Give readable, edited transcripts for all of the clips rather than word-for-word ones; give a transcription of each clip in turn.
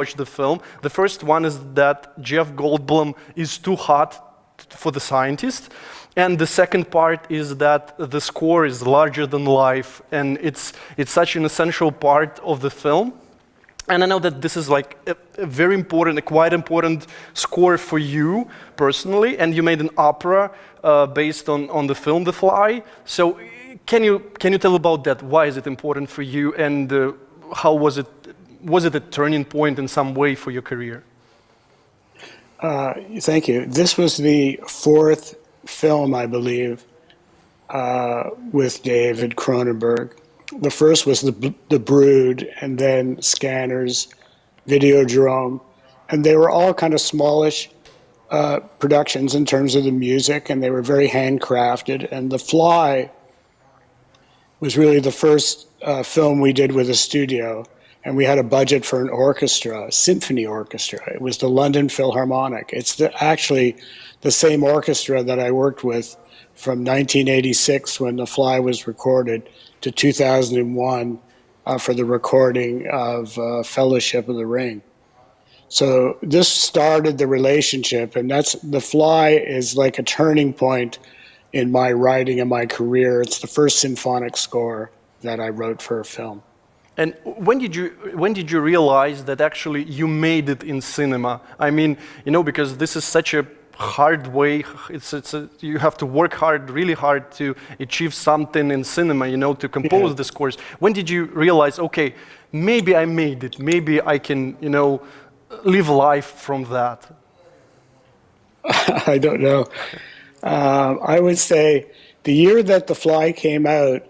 watch the film. The first one is that Jeff Goldblum is too hot for the scientist. And the second part is that the score is larger than life, and it's such an essential part of the film. And I know that this is like a very important, a quite important score for you personally, and you made an opera based on the film The Fly. So can you tell about that? Why is it important for you, and how was it? Was it a turning point in some way for your career? Thank you. This was the fourth film, I believe, with David Cronenberg. The first was the Brood, and then Scanners, Videodrome, and they were all kind of smallish productions in terms of the music, and they were very handcrafted. And The Fly was really the first film we did with a studio, and we had a budget for an orchestra, a symphony orchestra. It was the London Philharmonic. It's actually the same orchestra that I worked with from 1986 when The Fly was recorded to 2001 for the recording of Fellowship of the Ring. So this started the relationship, and The Fly is like a turning point in my writing and my career. It's the first symphonic score that I wrote for a film. And when did you realize that actually you made it in cinema? I mean, because this is such a hard way. You have to work hard, really hard, to achieve something in cinema, to compose the scores. When did you realize, okay, maybe I made it, maybe I can, live life from that? I don't know. I would say the year that The Fly came out,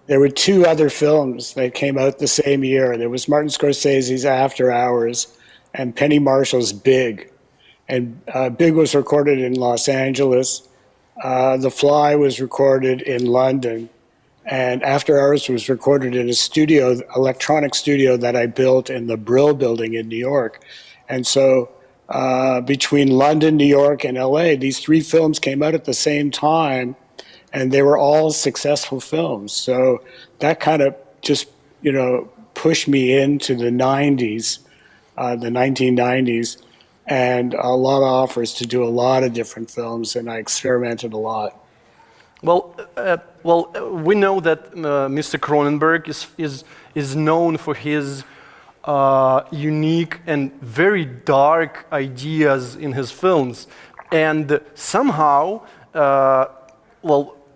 there were two other films that came out the same year. There was Martin Scorsese's After Hours and Penny Marshall's Big. And Big was recorded in Los Angeles. The Fly was recorded in London. And After Hours was recorded in a studio, electronic studio that I built in the Brill Building in New York. And so between London, New York, and LA, these three films came out at the same time, and they were all successful films. So that kind of just, pushed me into the 90s, the 1990s, and a lot of offers to do a lot of different films, and I experimented a lot. Well, we know that Mr. Cronenberg is known for his unique and very dark ideas in his films, and somehow,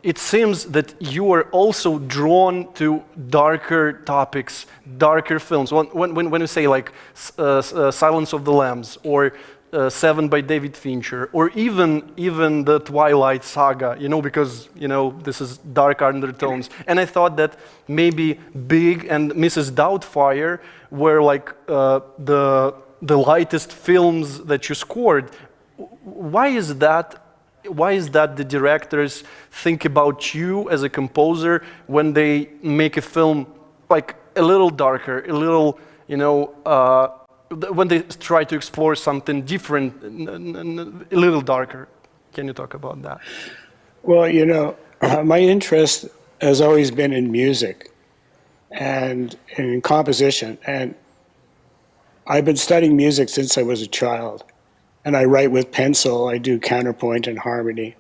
it seems that you are also drawn to darker topics, darker films. When you say like Silence of the Lambs or Seven by David Fincher, or even the Twilight Saga, because this is dark undertones. And I thought that maybe Big and Mrs. Doubtfire were like the lightest films that you scored. Why is that? Why is that the directors think about you as a composer when they make a film like a little darker, a little, when they try to explore something different, a little darker? Can you talk about that? Well, my interest has always been in music and in composition. And I've been studying music since I was a child. And I write with pencil. I do counterpoint and harmony.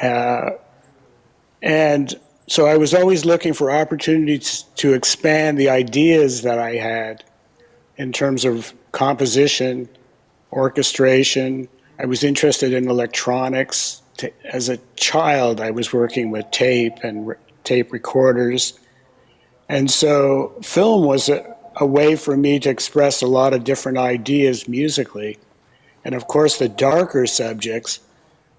And so I was always looking for opportunities to expand the ideas that I had in terms of composition, orchestration. I was interested in electronics. As a child, I was working with tape and tape recorders. And so film was a way for me to express a lot of different ideas musically. And of course, the darker subjects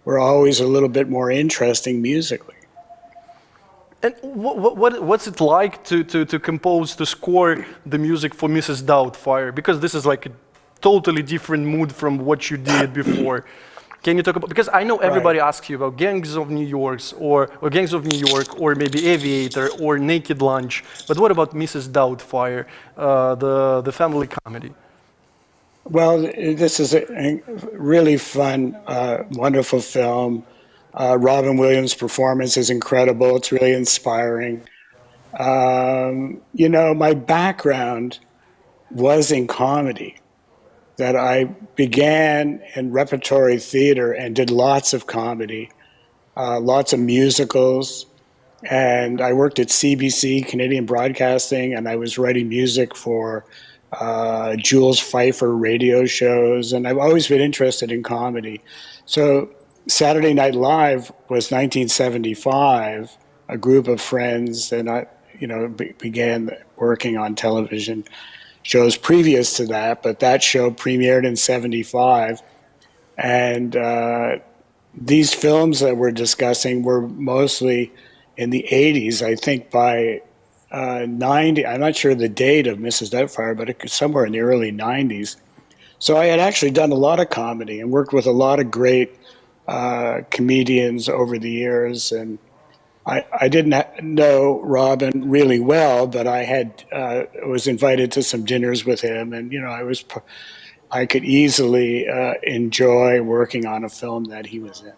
were always a little bit more interesting musically. And what's it like to compose, to score the music for Mrs. Doubtfire? Because this is like a totally different mood from what you did before. Can you talk about, because I know everybody asks you about Gangs of New York or maybe Aviator or Naked Lunch, but what about Mrs. Doubtfire, the family comedy? Well, this is a really fun, wonderful film. Robin Williams' performance is incredible. It's really inspiring. My background was in comedy. that I began in repertory theater and did lots of comedy, lots of musicals, and I worked at CBC, Canadian Broadcasting, and I was writing music for Jules Pfeiffer radio shows, and I've always been interested in comedy. So Saturday Night Live was 1975, a group of friends, and I, began working on television shows previous to that, but that show premiered in 75. And these films that we're discussing were mostly in the 80s. I think by 90, I'm not sure the date of Mrs. Doubtfire, but it was somewhere in the early 90s. So I had actually done a lot of comedy and worked with a lot of great comedians over the years. And I didn't know Robin really well, but I was invited to some dinners with him, and I could easily enjoy working on a film that he was in.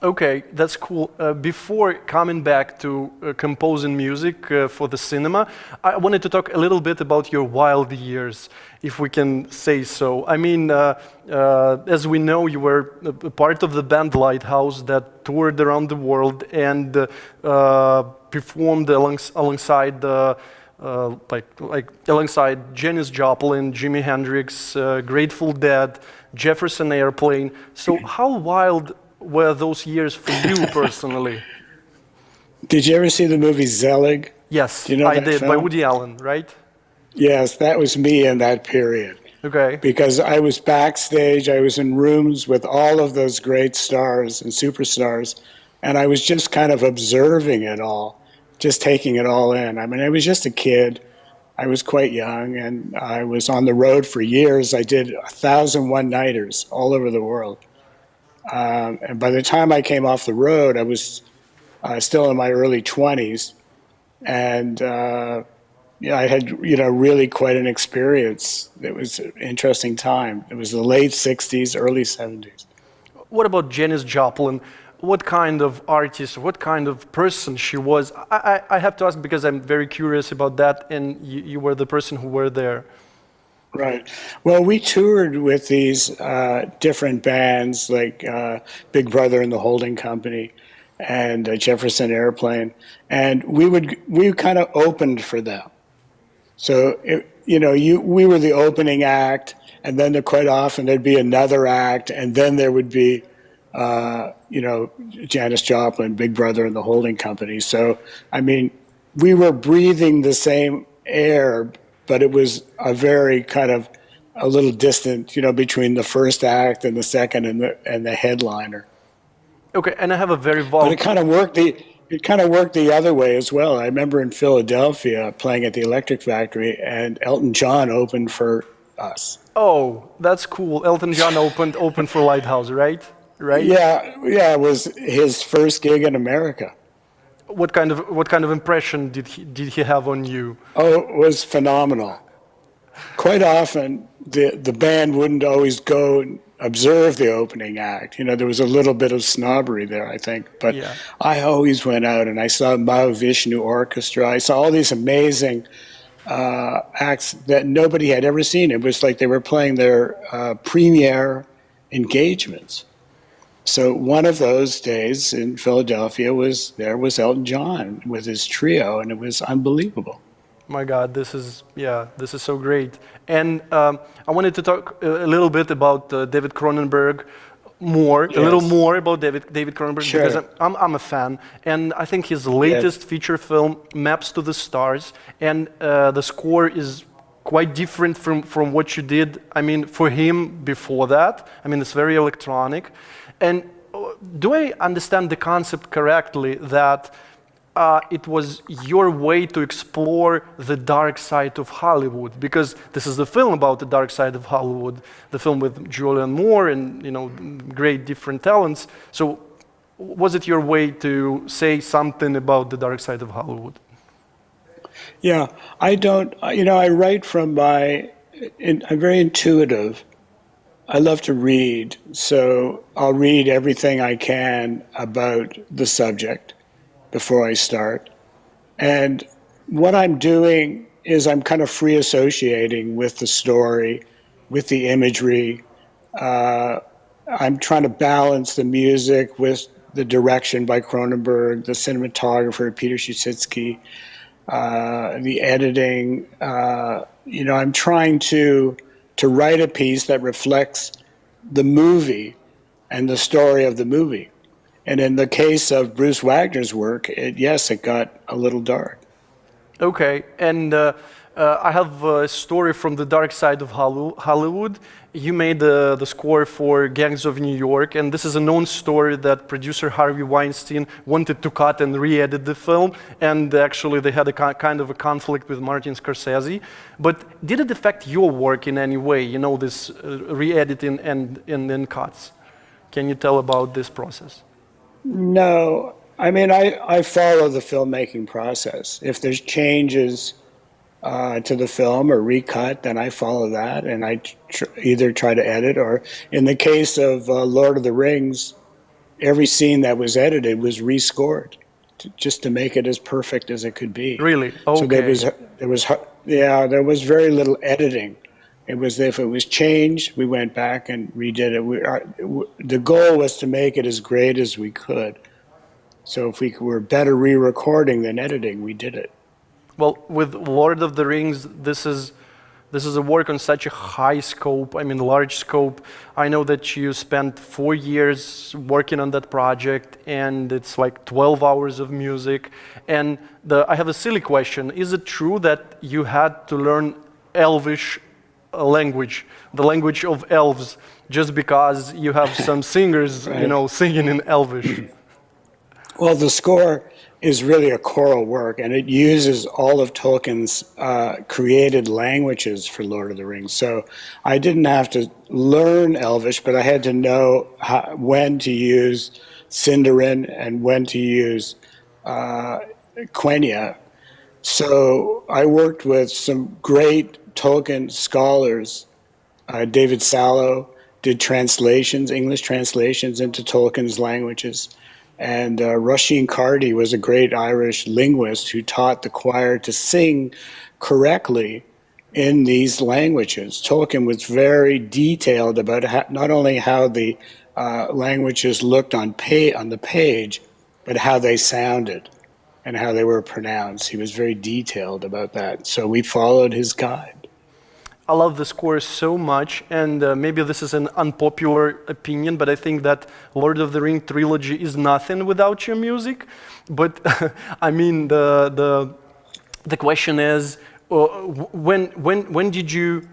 Okay, that's cool. Before coming back to composing music for the cinema, I wanted to talk a little bit about your wild years, if we can say so. I mean, as we know, you were a part of the band Lighthouse that toured around the world and performed alongside alongside Janis Joplin, Jimi Hendrix, Grateful Dead, Jefferson Airplane. So how wild were those years for you personally? Did you ever see the movie Zelig? Yes, Do you know I that did, film? by Woody Allen, right? Yes, that was me in that period. Okay. Because I was backstage, I was in rooms with all of those great stars and superstars, and I was just kind of observing it all, just taking it all in. I mean, I was just a kid. I was quite young, and I was on the road for years. I did 1,000 one-nighters all over the world. And by the time I came off the road, I was still in my early 20s, and I had really quite an experience. It was an interesting time. It was the late 60s, early 70s. What about Janis Joplin? What kind of artist, what kind of person she was? I have to ask because I'm very curious about that, and you were the person who were there. Right. Well, we toured with these different bands like Big Brother and the Holding Company and Jefferson Airplane, and we kind of opened for them. So we were the opening act, and then quite often there'd be another act, and then there would be Janis Joplin, Big Brother and the Holding Company. So I mean, we were breathing the same air, but it was a very kind of a little distant, between the first act and the second and the headliner. Okay, and I have a very But it kind of worked the other way as well. I remember in Philadelphia playing at the Electric Factory, and Elton John opened for us. Oh, that's cool. Elton John opened for Lighthouse, right? Right? Yeah, it was his first gig in America. What kind of impression did he have on you? Oh, it was phenomenal. Quite often, the band wouldn't always go and observe the opening act. There was a little bit of snobbery there, I think. But Yeah. I always went out and I saw Mahavishnu Orchestra. I saw all these amazing acts that nobody had ever seen. It was like they were playing their premiere engagements. So one of those days in Philadelphia was Elton John with his trio, and it was unbelievable. My God, this is so great. And I wanted to talk a little bit about David Cronenberg a little more about David Cronenberg, Sure. because I'm a fan, and I think his latest feature film, Maps to the Stars, and the score is quite different from what you did, I mean, for him before that. I mean, it's very electronic. And do I understand the concept correctly that it was your way to explore the dark side of Hollywood? Because this is the film about the dark side of Hollywood, the film with Julianne Moore and great different talents. So was it your way to say something about the dark side of Hollywood? Yeah, I don't, I write from I'm very intuitive. I love to read, so I'll read everything I can about the subject before I start. And what I'm doing is I'm kind of free associating with the story, with the imagery. I'm trying to balance the music with the direction by Cronenberg, the cinematographer, Peter Shusitsky, the editing. I'm trying to write a piece that reflects the movie and the story of the movie. And in the case of Bruce Wagner's work, it got a little dark. Okay, and I have a story from the dark side of Hollywood. You made the score for Gangs of New York, and this is a known story that producer Harvey Weinstein wanted to cut and re-edit the film, and actually they had a kind of a conflict with Martin Scorsese. But did it affect your work in any way, this re-editing and cuts? Can you tell about this process? No, I mean, I follow the filmmaking process. If there's changes to the film or recut, then I follow that, and I either try to edit, or in the case of Lord of the Rings, every scene that was edited was rescored just to make it as perfect as it could be. Really? Okay. So there was very little editing. It was, if it was changed, we went back and redid it. The goal was to make it as great as we could. So if we were better re-recording than editing, we did it. Well, with Lord of the Rings, this is a work on such a high scope, large scope. I know that you spent 4 years working on that project, and it's like 12 hours of music. And I have a silly question. Is it true that you had to learn Elvish language, the language of elves, just because you have some singers, Right. Singing in Elvish? Well, the score is really a choral work, and it uses all of Tolkien's created languages for Lord of the Rings. So I didn't have to learn Elvish, but I had to know when to use Sindarin and when to use Quenya. So I worked with some great Tolkien scholars. David Sallow did translations, English translations into Tolkien's languages. And Roisin Carty was a great Irish linguist who taught the choir to sing correctly in these languages. Tolkien was very detailed about not only how the languages looked on the page, but how they sounded and how they were pronounced. He was very detailed about that. So we followed his guide. I love the score so much, and maybe this is an unpopular opinion, but I think that Lord of the Ring trilogy is nothing without your music. But the question is, when did you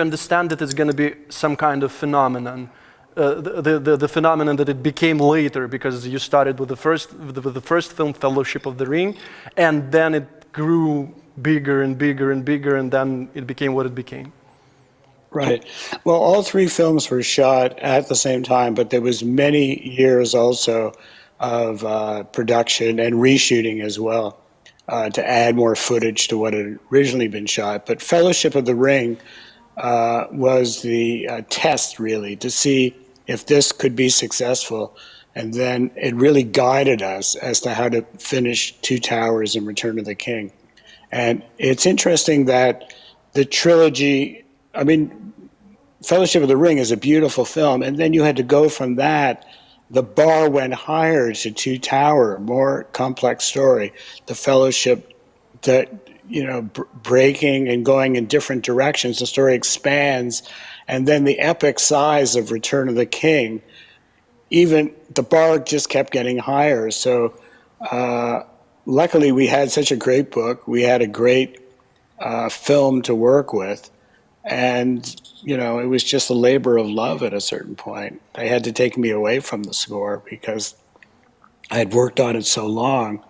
understand that it's going to be some kind of phenomenon? The phenomenon that it became later, because you started with the first film, Fellowship of the Ring, and then it grew bigger and bigger and bigger, and then it became what it became. Right. Well, all 3 films were shot at the same time, but there was many years also of production and reshooting as well to add more footage to what had originally been shot. But Fellowship of the Ring was the test, really, to see if this could be successful. And then it really guided us as to how to finish Two Towers and Return of the King. And it's interesting that the trilogy, Fellowship of the Ring is a beautiful film, and then you had to go from that. The bar went higher to Two Tower, more complex story. The Fellowship, that breaking and going in different directions. The story expands, and then the epic size of Return of the King. Even the bar just kept getting higher. So luckily, we had such a great book. We had a great film to work with. And, it was just a labor of love at a certain point. They had to take me away from the score because I had worked on it so long,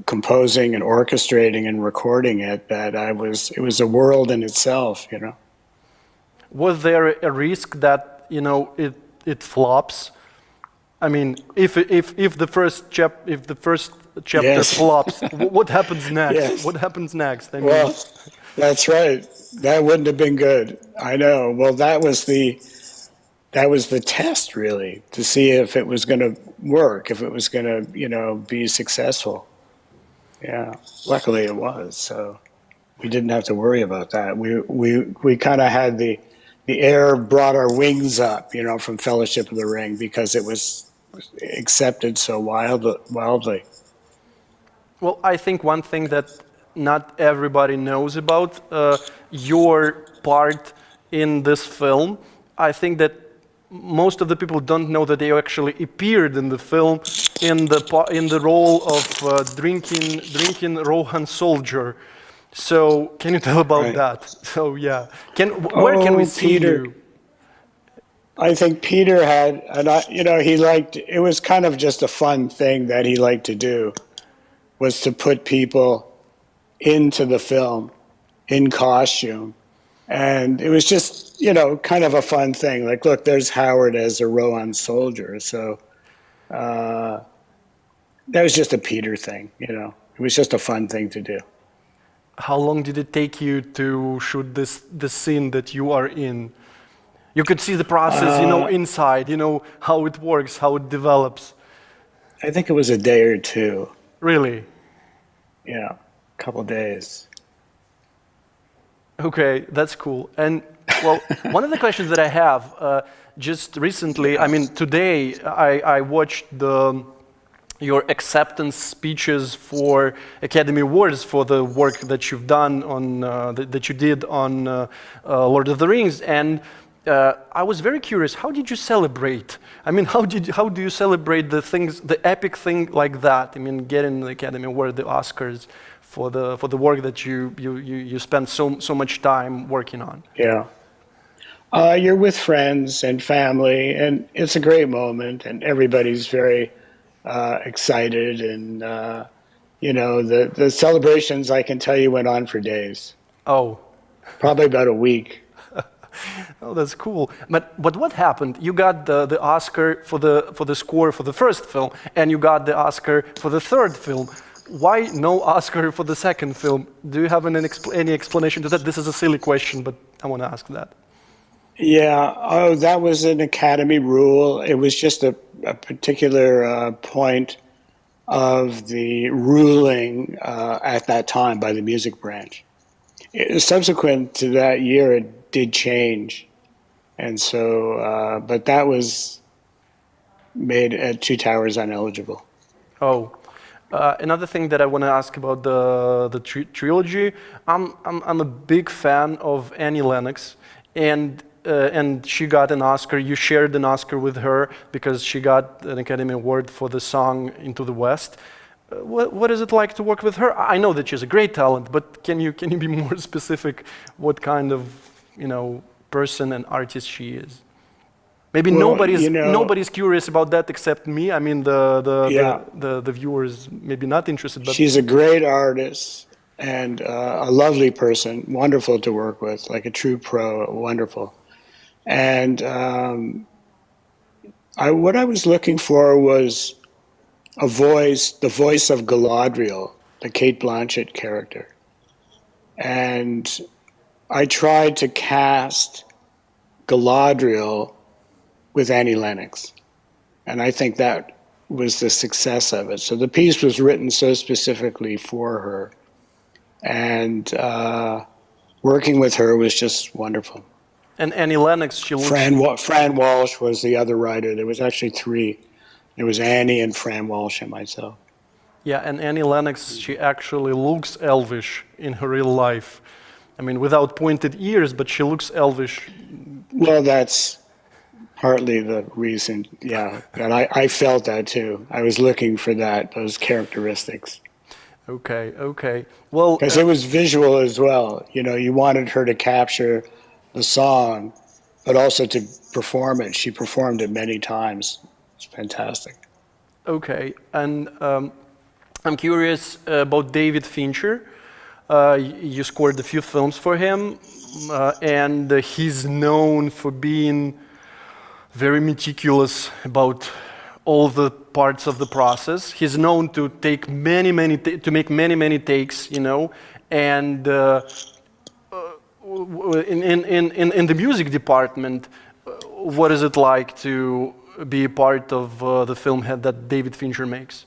composing and orchestrating and recording it, that it was a world in itself, Was there a risk that, it flops? If the first chapter Yes. flops, what happens next? Yes. What happens next? Well, that's right. That wouldn't have been good. I know. Well, that was the test, really, to see if it was going to work, if it was going to, be successful. Yeah. Luckily, it was. So. we didn't have to worry about that. We kind of had the air brought our wings up, you know, from Fellowship of the Ring, because it was accepted so wildly. Well, I think one thing that not everybody knows about your part in this film, I think that most of the people don't know that you actually appeared in the film in the role of drinking Rohan soldier. So can you tell about that? So yeah, where can we see Peter. you? I think Peter had, he liked, it was kind of just a fun thing that he liked to do, was to put people into the film in costume. And it was just, kind of a fun thing. Like, look, there's Howard as a Rohan soldier. So that was just a Peter thing, It was just a fun thing to do. How long did it take you to shoot the scene that you are in? You could see the process, inside, how it works, how it develops. I think it was a day or two. Really? Yeah, a couple days. Okay, that's cool. And well, one of the questions that I have, just recently, today I watched your acceptance speeches for Academy Awards for the work that you've done that you did on Lord of the Rings, and I was very curious. How did you celebrate? How do you celebrate the epic thing like that? Getting the Academy Award, the Oscars, for the work that you spent so much time working on. Yeah. You're with friends and family, and it's a great moment, and everybody's very excited, and the celebrations, I can tell you, went on for days. Oh. Probably about a week. Oh, that's cool. But what happened? You got the Oscar for the score for the first film, and you got the Oscar for the third film. Why no Oscar for the second film? Do you have any explanation to that? This is a silly question, but I want to ask that. Yeah. That was an Academy rule. It was just a particular point of the ruling at that time by the music branch. Subsequent to that year, it did change. And so, but that was made at Two Towers ineligible. Oh. Another thing that I want to ask about the trilogy, I'm a big fan of Annie Lennox, and she got an Oscar. You shared an Oscar with her because she got an Academy Award for the song "Into the West." What is it like to work with her? I know that she's a great talent, but can you be more specific? What kind of person and artist she is? Maybe nobody's curious about that except me. The viewers maybe not interested. But she's a great artist and a lovely person, wonderful to work with, like a true pro, wonderful. And what I was looking for was the voice of Galadriel, the Cate Blanchett character. And I tried to cast Galadriel with Annie Lennox. And I think that was the success of it. So the piece was written so specifically for her. And working with her was just wonderful. And Annie Lennox, she looks... Fran Walsh was the other writer. There was actually three. It was Annie and Fran Walsh and myself. Yeah, and Annie Lennox, she actually looks elvish in her real life. Without pointed ears, but she looks elvish. Well, that's partly the reason, yeah. And I felt that too. I was looking for those characteristics. Okay. Well, because it was visual as well. You wanted her to capture the song, but also to perform it. She performed it many times. It's fantastic. Okay, and I'm curious about David Fincher. You scored a few films for him, and he's known for being very meticulous about all the parts of the process. He's known to take make many takes, and in the music department, what is it like to be a part of the film that David Fincher makes?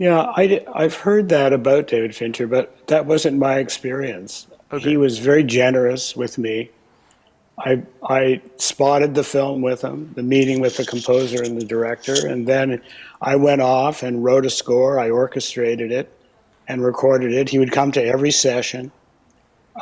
Yeah, I've heard that about David Fincher, but that wasn't my experience. Okay. He was very generous with me. I spotted the film with him, the meeting with the composer and the director, and then I went off and wrote a score. I orchestrated it and recorded it. He would come to every session.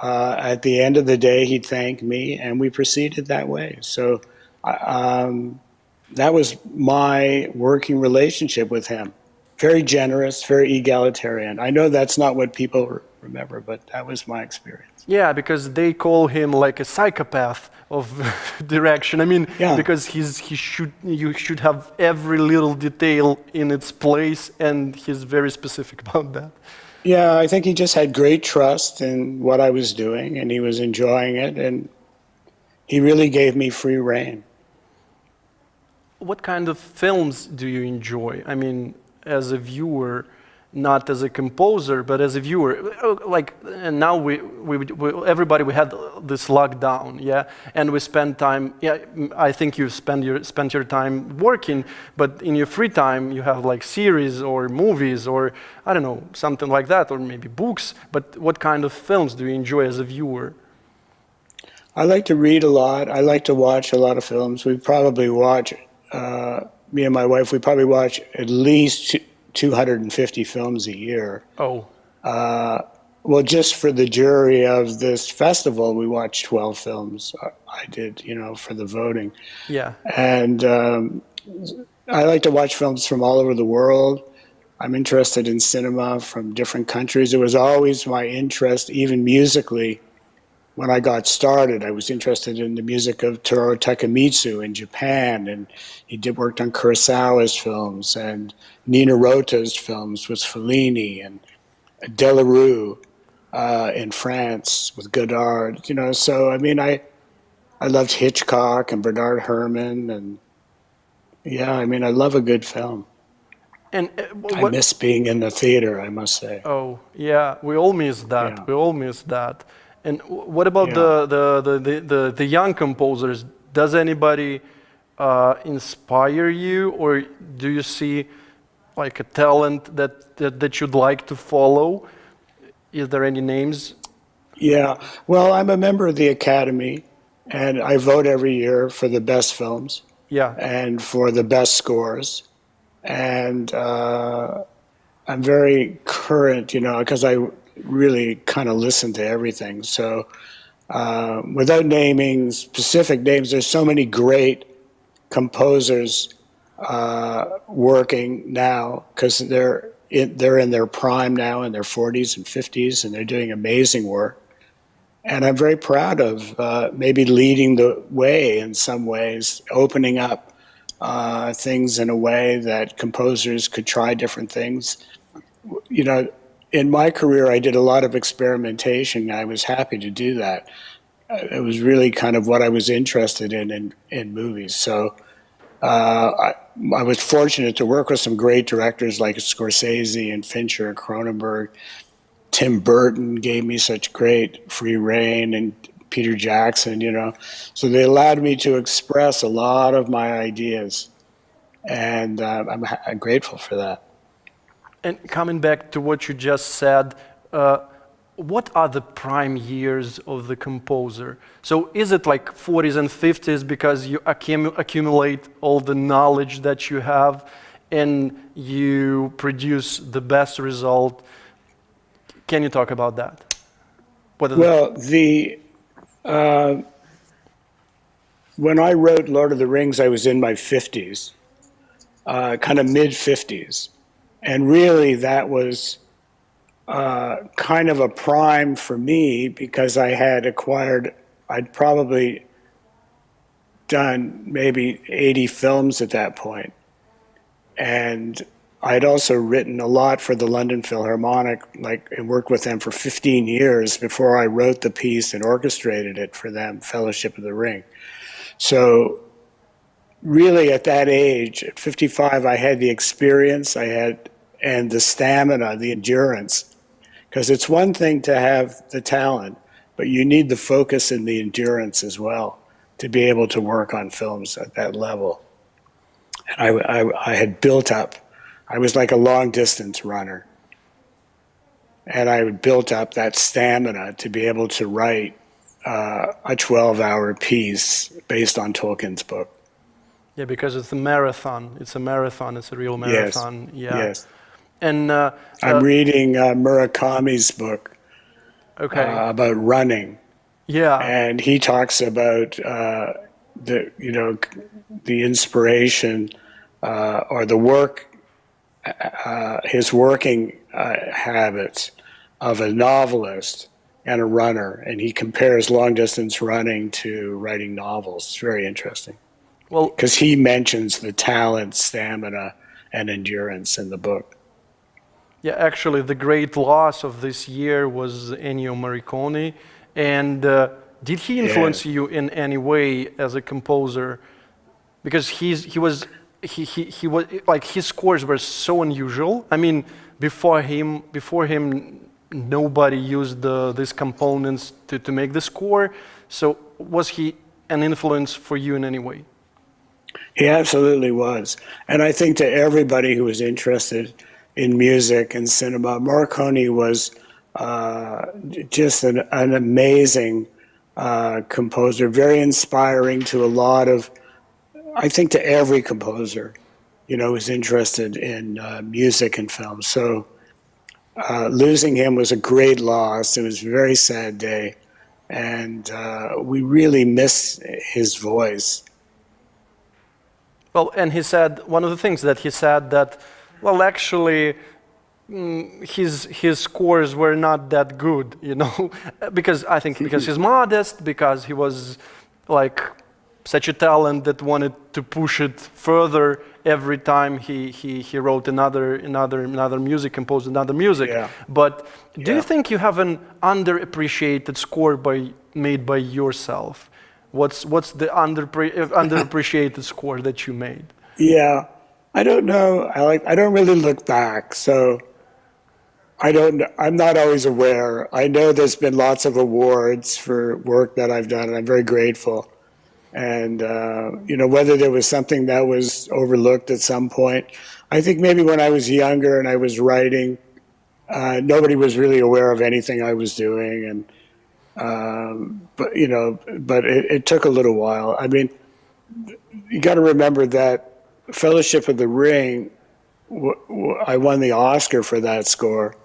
At the end of the day, he'd thank me, and we proceeded that way. So that was my working relationship with him. Very generous, very egalitarian. I know that's not what people remember, but that was my experience. Yeah, because they call him like a psychopath of direction. I mean, Yeah. because you should have every little detail in its place, and he's very specific about that. Yeah, I think he just had great trust in what I was doing, and he was enjoying it, and he really gave me free rein. What kind of films do you enjoy? I mean, as a viewer, not as a composer, but as a viewer. Like, and now everybody, we had this lockdown, yeah, and we spend time. Yeah, I think you spent your time working, but in your free time you have like series or movies or I don't know, something like that, or maybe books. But what kind of films do you enjoy as a viewer? I like to read a lot. I like to watch a lot of films. We probably watch, me and my wife, we probably watch at least 250 films a year. Oh. Well, just for the jury of this festival, we watched 12 films. I did, for the voting. Yeah. And I like to watch films from all over the world. I'm interested in cinema from different countries. It was always my interest, even musically. When I got started, I was interested in the music of Toru Takemitsu in Japan, and he worked on Kurosawa's films and Nina Rota's films with Fellini and Delarue in France with Godard. So I mean, I loved Hitchcock and Bernard Herrmann, and yeah, I mean, I love a good film. And I miss being in the theater, I must say. Oh yeah, we all miss that. Yeah. We all miss that. And what about Yeah. the young composers? Does anybody inspire you, or do you see like a talent that you'd like to follow? Is there any names? Yeah, well, I'm a member of the Academy, and I vote every year for the best films Yeah. and for the best scores. And I'm very current, because I really kind of listen to everything. So without naming specific names, there's so many great composers working now because they're in their prime now, in their 40s and 50s, and they're doing amazing work. And I'm very proud of maybe leading the way in some ways, opening up things in a way that composers could try different things. In my career, I did a lot of experimentation. I was happy to do that. It was really kind of what I was interested in movies. So I was fortunate to work with some great directors like Scorsese and Fincher and Cronenberg. Tim Burton gave me such great free rein, and Peter Jackson, So they allowed me to express a lot of my ideas, and I'm grateful for that. And coming back to what you just said, what are the prime years of the composer? So is it like 40s and 50s because you accumulate all the knowledge that you have and you produce the best result? Can you talk about that? Well, when I wrote Lord of the Rings, I was in my 50s, kind of mid-50s. And really, that was kind of a prime for me because I'd probably done maybe 80 films at that point. And I'd also written a lot for the London Philharmonic, and worked with them for 15 years before I wrote the piece and orchestrated it for them, Fellowship of the Ring. So really at that age, at 55, I had the experience, and the stamina, the endurance. Because it's one thing to have the talent, but you need the focus and the endurance as well to be able to work on films at that level. And I had built up I was like a long-distance runner. And I built up that stamina to be able to write a 12-hour piece based on Tolkien's book. Yeah, because it's a marathon. It's a marathon. It's a real marathon. Yes. Yeah. Yes. And I'm reading Murakami's book about running. Yeah. And he talks about the inspiration or the work, his working habits of a novelist and a runner, and he compares long-distance running to writing novels. It's very interesting. Well, because he mentions the talent, stamina, and endurance in the book. Yeah, actually, the great loss of this year was Ennio Morricone. And did he influence you in any way as a composer? Because he was like, his scores were so unusual. I mean, before him, nobody used these components to make the score. So was he an influence for you in any way? He absolutely was. And I think to everybody who was interested in music and cinema, Morricone was just an amazing composer, very inspiring to a lot of, I think to every composer, who's interested in music and film. So losing him was a great loss. It was a very sad day. And we really miss his voice. Well, and he said, one of the things that he said that, well, actually, his scores were not that good, because he's modest, because he was like such a talent that wanted to push it further every time he wrote another music, composed another music. Yeah. But do you think you have an underappreciated score made by yourself? What's the underappreciated score that you made? Yeah, I don't know. I don't really look back, so I'm not always aware. I know there's been lots of awards for work that I've done, and I'm very grateful. And whether there was something that was overlooked at some point, I think maybe when I was younger and I was writing, nobody was really aware of anything I was doing, and. But it took a little while. I mean, you got to remember that Fellowship of the Ring, I won the Oscar for that score,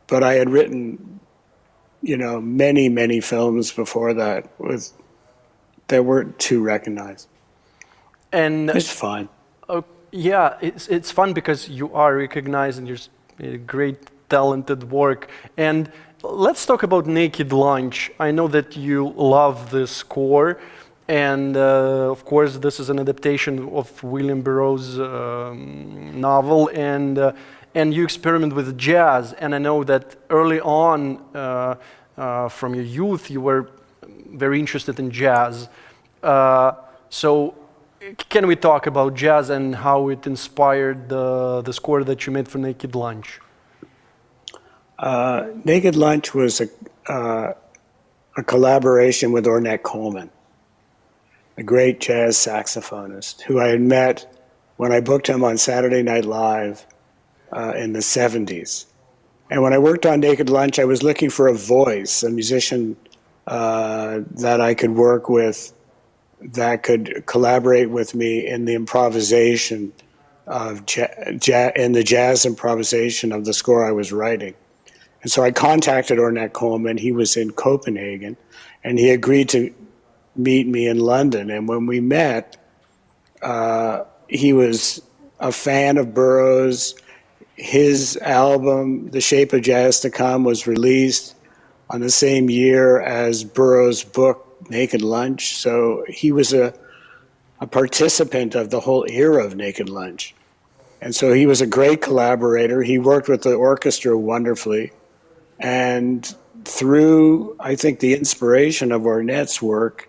but I had written, many, many films before that that weren't too recognized. And it's fun. Yeah, it's fun because you are recognized and you're great, talented work. And let's talk about Naked Lunch. I know that you love this score, and of course this is an adaptation of William Burroughs' novel, and you experiment with jazz. And I know that early on, from your youth, you were very interested in jazz. So can we talk about jazz and how it inspired the score that you made for Naked Lunch? Naked Lunch was a collaboration with Ornette Coleman, a great jazz saxophonist who I had met when I booked him on Saturday Night Live in the 70s. And when I worked on Naked Lunch, I was looking for a voice, a musician that I could work with, that could collaborate with me in the improvisation of in the jazz improvisation of the score I was writing. And so I contacted Ornette Coleman. He was in Copenhagen, and he agreed to meet me in London. And when we met, he was a fan of Burroughs. His album, The Shape of Jazz to Come, was released on the same year as Burroughs' book, Naked Lunch. So he was a participant of the whole era of Naked Lunch. And so he was a great collaborator. He worked with the orchestra wonderfully. And through, I think, the inspiration of Ornette's work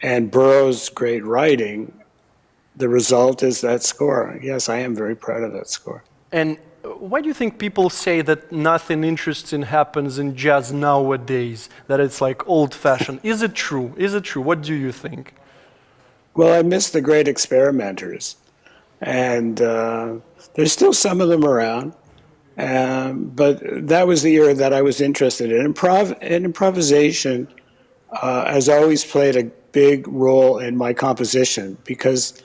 and Burroughs' great writing, the result is that score. Yes, I am very proud of that score. And why do you think people say that nothing interesting happens in jazz nowadays, that it's like old-fashioned? Is it true? Is it true? What do you think? Well, I miss the great experimenters. And there's still some of them around. But that was the era that I was interested in. Improvisation has always played a big role in my composition because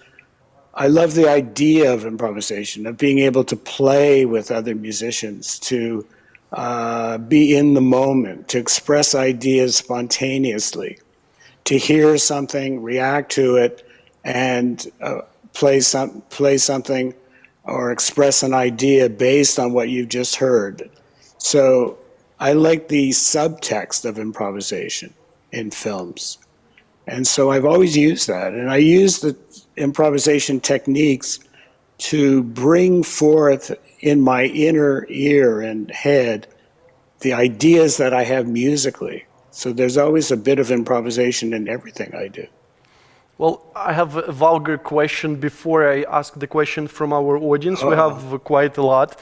I love the idea of improvisation, of being able to play with other musicians, to be in the moment, to express ideas spontaneously, to hear something, react to it, and play something or express an idea based on what you've just heard. So I like the subtext of improvisation in films. And so I've always used that. And I use the improvisation techniques to bring forth in my inner ear and head the ideas that I have musically. So there's always a bit of improvisation in everything I do. Well, I have a vulgar question before I ask the question from our audience. We have quite a lot.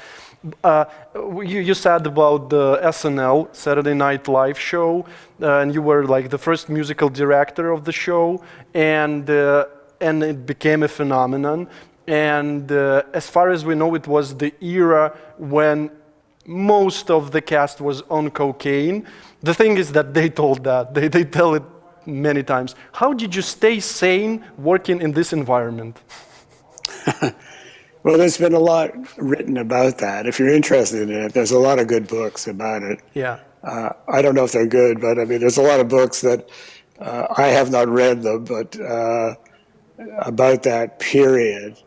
You said about the SNL, Saturday Night Live show, and you were like the first musical director of the show, and it became a phenomenon. And as far as we know, it was the era when most of the cast was on cocaine. The thing is that they told that. They tell it many times. How did you stay sane working in this environment? Well, there's been a lot written about that. If you're interested in it, there's a lot of good books about it. Yeah. I don't know if they're good, but I mean, there's a lot of books that I have not read them, but about that period.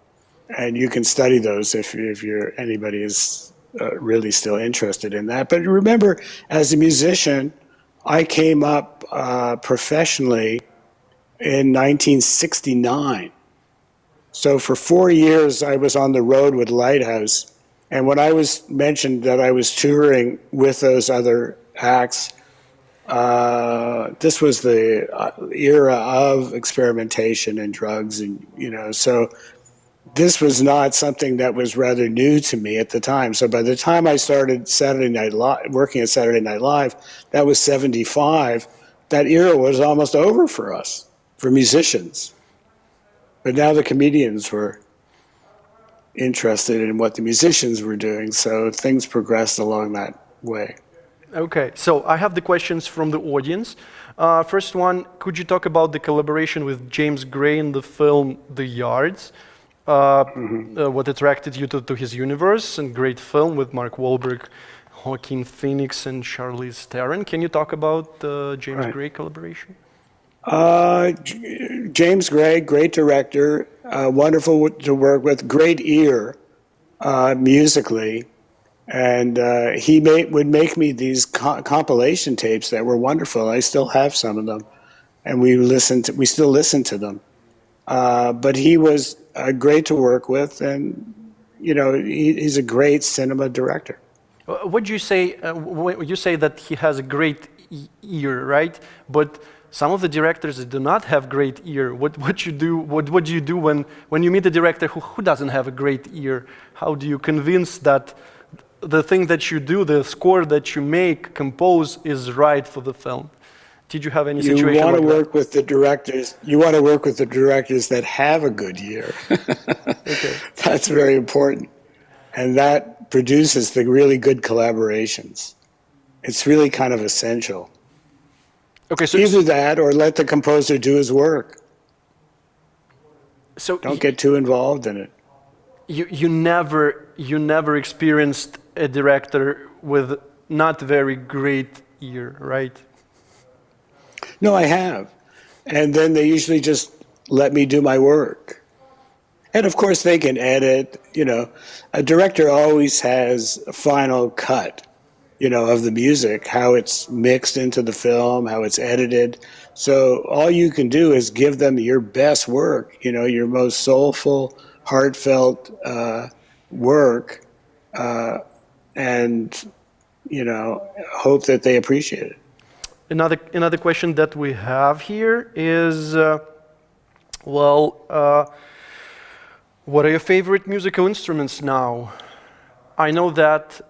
And you can study those if anybody is really still interested in that. But remember, as a musician, I came up professionally in 1969. So for 4 years, I was on the road with Lighthouse. And when I was mentioned that I was touring with those other acts, this was the era of experimentation and drugs. And, so this was not something that was rather new to me at the time. So by the time I started working at Saturday Night Live, that was 75. That era was almost over for us, for musicians. But now the comedians were interested in what the musicians were doing, so things progressed along that way. Okay, so I have the questions from the audience. First one, could you talk about the collaboration with James Gray in the film The Yards? What attracted you to his universe? And great film with Mark Wahlberg, Joaquin Phoenix, and Charlize Theron. Can you talk about the James Gray collaboration? James Gray, great director, wonderful to work with, great ear musically, and he would make me these compilation tapes that were wonderful. I still have some of them, and we still listen to them. But he was great to work with, and he's a great cinema director. What do you say? You say that he has a great ear, right? But some of the directors do not have great ear. What do you do when you meet a director who doesn't have a great ear? How do you convince that the thing that you do, the score that you make, compose, is right for the film? Did you have any situation You want like to work that? with the directors. You want to work with the directors that have a good ear. Okay. That's very important, and that produces the really good collaborations. It's really kind of essential. Okay, so Either that or let the composer do his work. so Don't get too involved in it. you never experienced a director with not very great ear, right? No, I have. And then they usually just let me do my work. And of course they can edit, A director always has a final cut, of the music, how it's mixed into the film, how it's edited. So all you can do is give them your best work, your most soulful, heartfelt work, and, hope that they appreciate it. Another question that we have here is, what are your favorite musical instruments now? I know that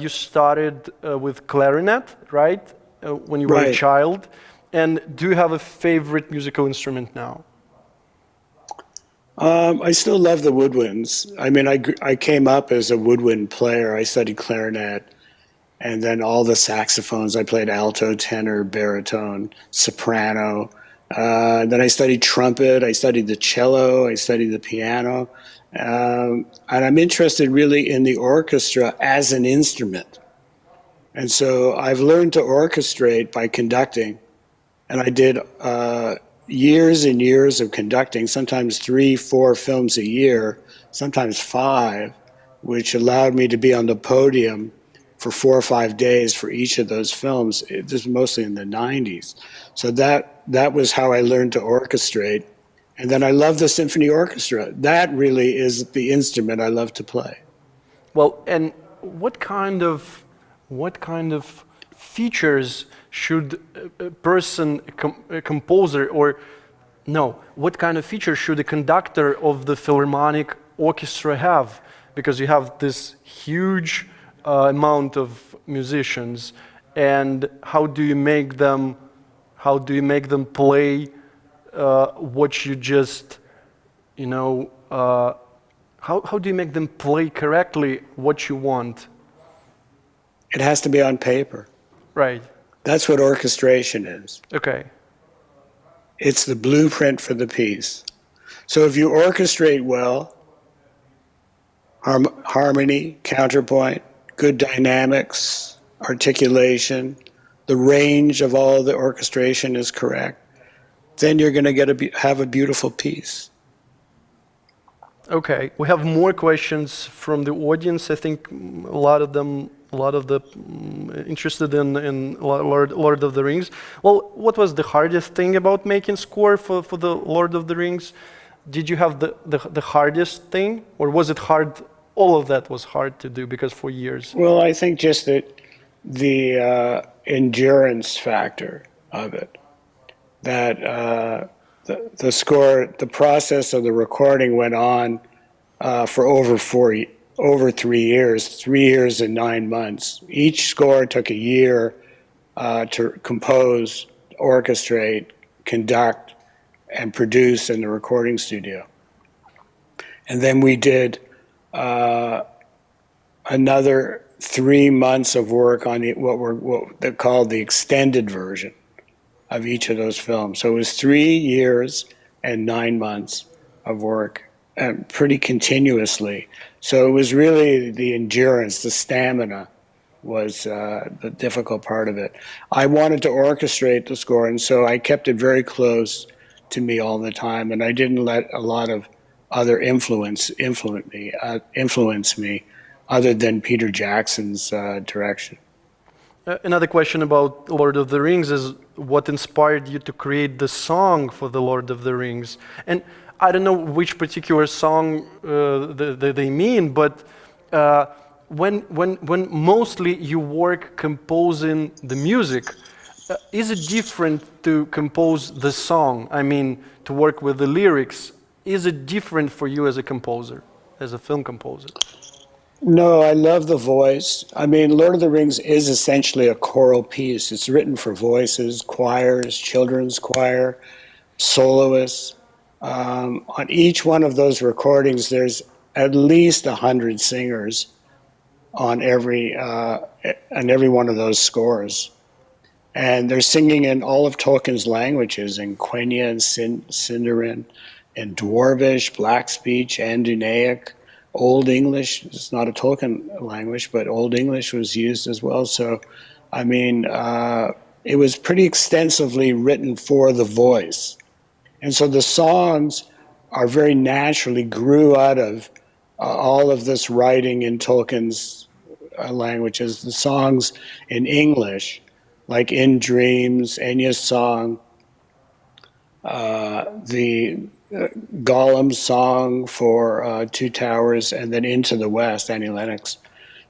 you started with clarinet, right? When you were a child. And do you have a favorite musical instrument now? I still love the woodwinds. I mean, I came up as a woodwind player. I studied clarinet, and then all the saxophones. I played alto, tenor, baritone, soprano. Then I studied trumpet. I studied the cello. I studied the piano. And I'm interested really in the orchestra as an instrument. And so I've learned to orchestrate by conducting. And I did years and years of conducting, sometimes 3-4 films a year, sometimes 5, which allowed me to be on the podium for 4 or 5 days for each of those films. This was mostly in the 90s. So that was how I learned to orchestrate. And then I love the symphony orchestra. That really is the instrument I love to play. Well, and what kind of features should a person, a composer, or no, what kind of features should a conductor of the Philharmonic Orchestra have? Because you have this huge amount of musicians, and how do you make them play what you just, how do you make them play correctly what you want? It has to be on paper. Right. That's what orchestration is. Okay. It's the blueprint for the piece. So if you orchestrate well, harmony, counterpoint, good dynamics, articulation, the range of all the orchestration is correct, then you're going to have a beautiful piece. Okay, we have more questions from the audience. I think a lot of the interested in Lord of the Rings. Well, what was the hardest thing about making score for the Lord of the Rings? Did you have the hardest thing, or was it hard? All of that was hard to do because for years. Well, I think just that the endurance factor of it, that the score, the process of the recording went on for over 3 years, 3 years and 9 months. Each score took a year to compose, orchestrate, conduct, and produce in the recording studio. And then we did another 3 months of work on what they called the extended version of each of those films. So it was 3 years and 9 months of work, and pretty continuously. So it was really the endurance, the stamina was the difficult part of it. I wanted to orchestrate the score, and so I kept it very close to me all the time, and I didn't let a lot of other influence me other than Peter Jackson's direction. Another question about Lord of the Rings is what inspired you to create the song for the Lord of the Rings? And I don't know which particular song they mean, but when mostly you work composing the music, is it different to compose the song? I mean, to work with the lyrics, is it different for you as a composer, as a film composer? No, I love the voice. I mean, Lord of the Rings is essentially a choral piece. It's written for voices, choirs, children's choir, soloists. On each one of those recordings, there's at least 100 singers on every one of those scores. And they're singing in all of Tolkien's languages, in Quenya and Sindarin, in Dwarvish, Black Speech, Andunaic, Old English. It's not a Tolkien language, but Old English was used as well. So, I mean, it was pretty extensively written for the voice. And so the songs are very naturally grew out of all of this writing in Tolkien's languages. The songs in English, like In Dreams, Enya's song, the Gollum's song for Two Towers, and then Into the West, Annie Lennox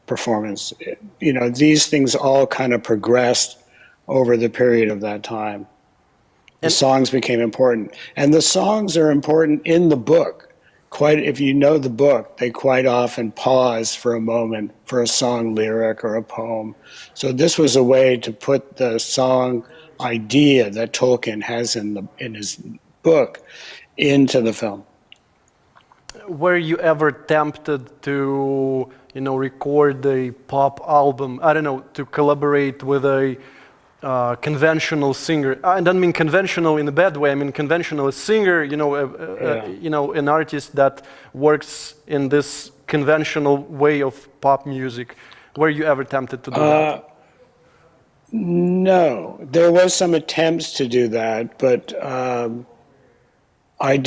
performance. You know, these things all kind of progressed over the period of that time. The songs became important. And the songs are important in the book. If you know the book, they quite often pause for a moment for a song lyric or a poem. So this was a way to put the song idea that Tolkien has in his book into the film. Were you ever tempted to, record a pop album? I don't know, to collaborate with a conventional singer. I don't mean conventional in a bad way. I mean conventional a singer, an artist that works in this conventional way of pop music. Were you ever tempted to do that? No, there was some attempts to do that, but I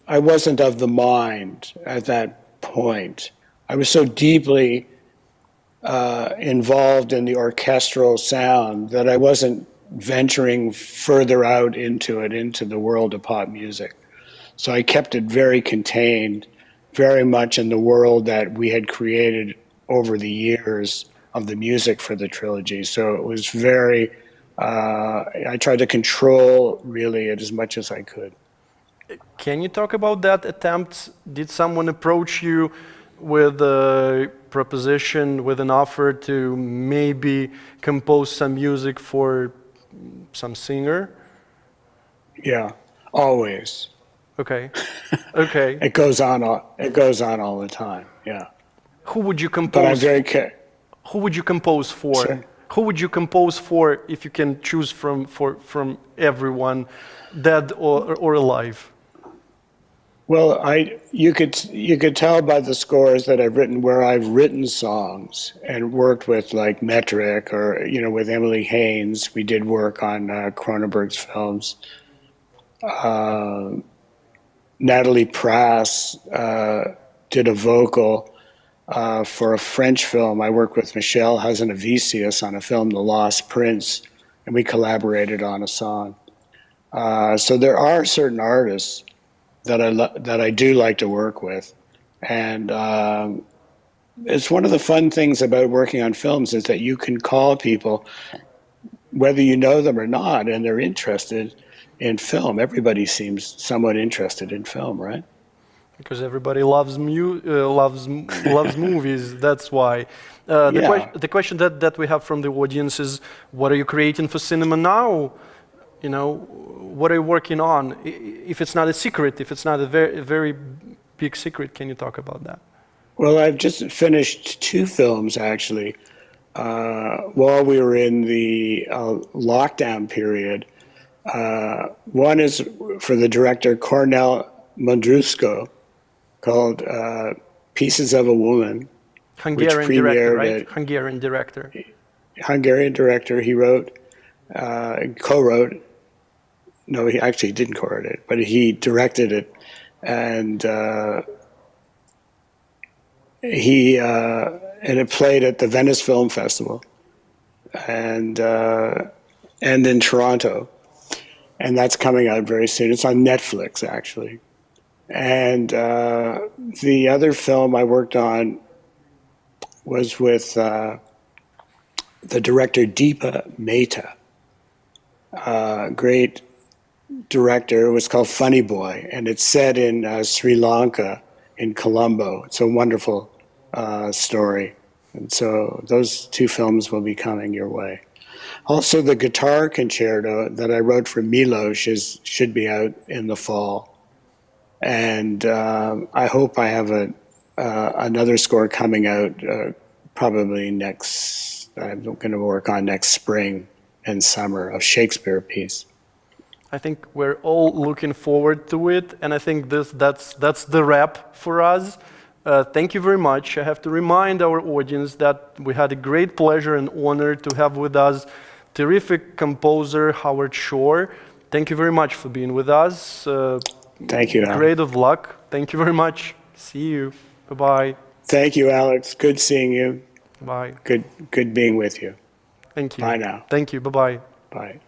wasn't of the mind at that point. I was so deeply involved in the orchestral sound that I wasn't venturing further out into the world of pop music. So I kept it very contained, very much in the world that we had created over the years of the music for the trilogy. So it was very, I tried to control really it as much as I could. Can you talk about that attempt? Did someone approach you with a proposition, with an offer to maybe compose some music for some singer? Yeah, always. Okay. Okay. It goes on all the time. Yeah. Who would you compose? But I'm very Who would you compose for? Sorry? Who would you compose for if you can choose from everyone, dead or alive? Well, you could tell by the scores that I've written where I've written songs and worked with like Metric or with Emily Haynes. We did work on Cronenberg's films. Natalie Prass did a vocal for a French film. I worked with Michel Hazanavicius on a film, The Lost Prince, and we collaborated on a song. So there are certain artists that I do like to work with, and it's one of the fun things about working on films is that you can call people, whether you know them or not, and they're interested in film. Everybody seems somewhat interested in film, right? Because everybody loves movies. That's why. The question that we have from the audience is, what are you creating for cinema now? What are you working on? If it's not a secret, if it's not a very big secret, can you talk about that? Well, I've just finished 2 films, actually. While we were in the lockdown period. One is for the director Cornel Mundrusco, called Pieces of a Woman. Hungarian director, right? Hungarian director. Hungarian director. He wrote, co-wrote. No, he actually didn't co-write it, but he directed it, and it played at the Venice Film Festival, and in Toronto, and that's coming out very soon. It's on Netflix, actually. And the other film I worked on was with the director Deepa Mehta, great director. It was called Funny Boy, and it's set in Sri Lanka, in Colombo. It's a wonderful story. And so those 2 films will be coming your way. Also, the guitar concerto that I wrote for Milos should be out in the fall. And I hope I have another score coming out probably I'm going to work on next spring and summer, a Shakespeare piece. I think we're all looking forward to it, and I think that's the wrap for us. Thank you very much. I have to remind our audience that we had a great pleasure and honor to have with us terrific composer Говард Шор. Thank you very much for being with us. Thank you, Alex. Great of luck. Thank you very much. See you. Bye-bye. Thank you, Alex. Good seeing you. Bye. Good being with you. Thank you. Bye now. Thank you. Bye-bye. Bye.